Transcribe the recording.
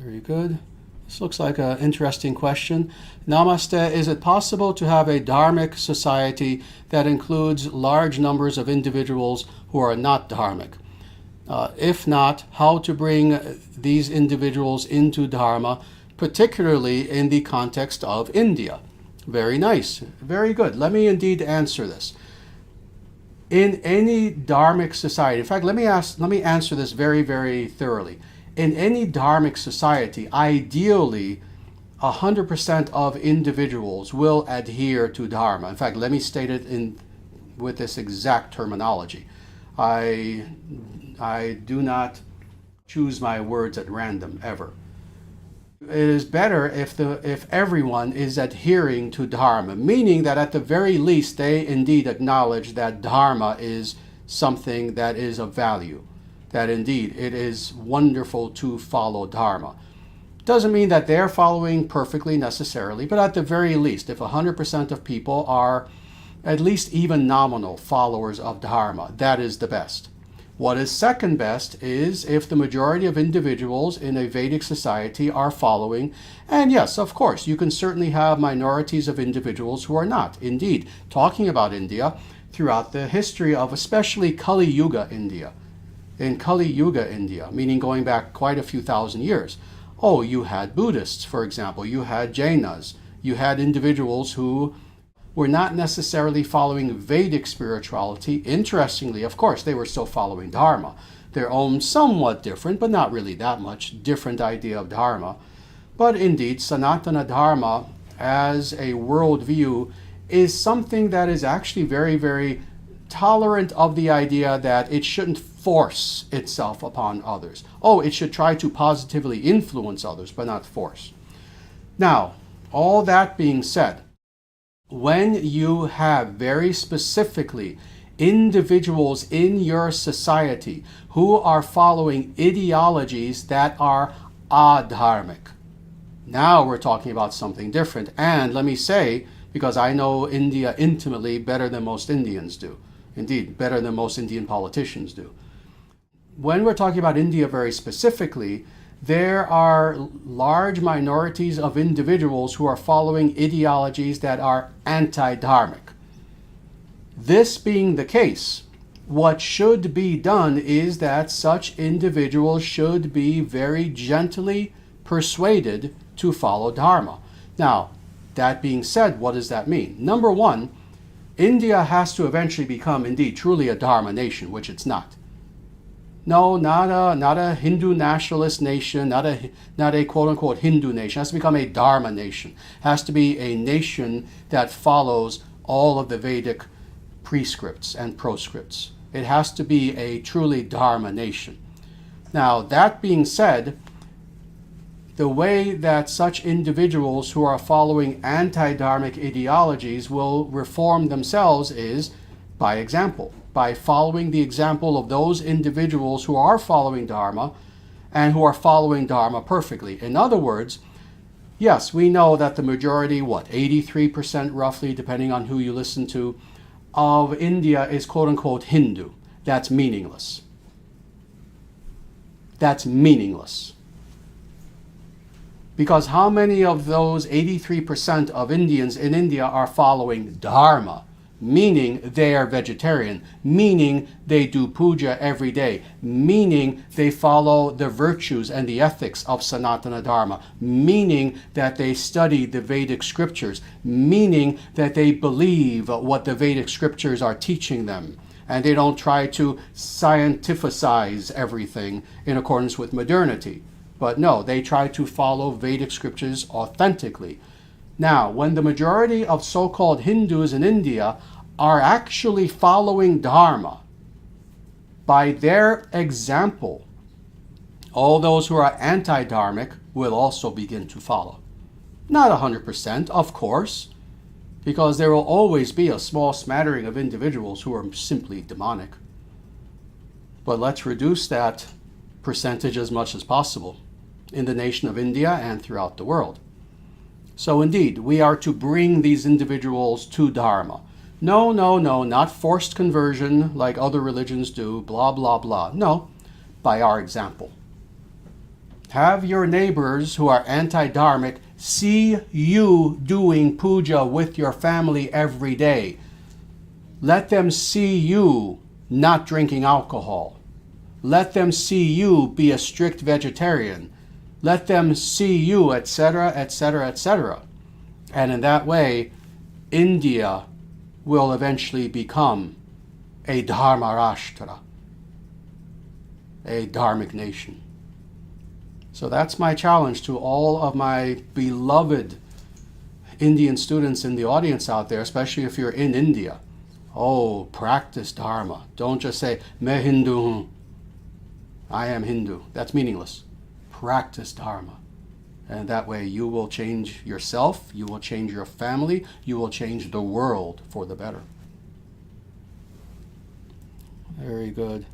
Very good. This looks like an interesting question. Namaste. Is it possible to have a dharmic society that includes large numbers of individuals who are not dharmic? If not, how to bring these individuals into Dharma, particularly in the context of India? Very nice. Very good. Let me indeed answer this. In any dharmic society, in fact, let me answer this very, very thoroughly. In any dharmic society, ideally, 100% of individuals will adhere to Dharma. In fact, let me state it with this exact terminology. I do not choose my words at random, ever. It is better if everyone is adhering to Dharma, meaning that at the very least they indeed acknowledge that Dharma is something that is of value, that indeed it is wonderful to follow Dharma. Doesn't mean that they're following perfectly necessarily, but at the very least, if 100% of people are at least even nominal followers of Dharma, that is the best. What is second best is if the majority of individuals in a Vedic society are following, and yes, of course, you can certainly have minorities of individuals who are not. Indeed, talking about India, throughout the history of especially Kali Yuga India, in Kali Yuga India, meaning going back quite a few thousand years, you had Buddhists, for example, you had Jainas, you had individuals who were not necessarily following Vedic spirituality. Interestingly, of course, they were still following Dharma. Their own somewhat different, but not really that much different idea of Dharma. But indeed, Sanatana Dharma as a worldview is something that is actually very, very tolerant of the idea that it shouldn't force itself upon others. It should try to positively influence others, but not force. Now, all that being said, when you have very specifically individuals in your society who are following ideologies that are adharmic, now we're talking about something different. And let me say, because I know India intimately better than most Indians do, indeed better than most Indian politicians do. When we're talking about India very specifically, there are large minorities of individuals who are following ideologies that are anti-dharmic. This being the case, what should be done is that such individuals should be very gently persuaded to follow Dharma. Now, that being said, what does that mean? Number one, India has to eventually become indeed truly a Dharma nation, which it's not. No, not a Hindu nationalist nation, not a quote-unquote Hindu nation. It has to become a Dharma nation. It has to be a nation that follows all of the Vedic prescripts and proscripts. It has to be a truly Dharma nation. Now, that being said, the way that such individuals who are following anti-dharmic ideologies will reform themselves is by example, by following the example of those individuals who are following Dharma and who are following Dharma perfectly. In other words, yes, we know that the majority, 83% roughly, depending on who you listen to, of India is quote-unquote Hindu. That's meaningless. That's meaningless. Because how many of those 83% of Indians in India are following Dharma? Meaning they are vegetarian, meaning they do puja every day, meaning they follow the virtues and the ethics of Sanatana Dharma, meaning that they study the Vedic scriptures, meaning that they believe what the Vedic scriptures are teaching them, and they don't try to scientificize everything in accordance with modernity. But no, they try to follow Vedic scriptures authentically. Now, when the majority of so-called Hindus in India are actually following Dharma, by their example, all those who are anti-dharmic will also begin to follow. Not 100%, of course, because there will always be a small smattering of individuals who are simply demonic. But let's reduce that percentage as much as possible in the nation of India and throughout the world. So indeed, we are to bring these individuals to Dharma. No, not forced conversion like other religions do, blah, blah, blah. No, by our example. Have your neighbors who are anti-dharmic see you doing puja with your family every day. Let them see you not drinking alcohol. Let them see you be a strict vegetarian. Let them see you, etc., etc., etc. And in that way, India will eventually become a Dharma Rashtra, a dharmic nation. So that's my challenge to all of my beloved Indian students in the audience out there, especially if you're in India. Oh, practice Dharma. Don't just say, "Main Hindu hu." I am Hindu. That's meaningless. Practice Dharma. And that way you will change yourself, you will change your family, you will change the world for the better. Very good.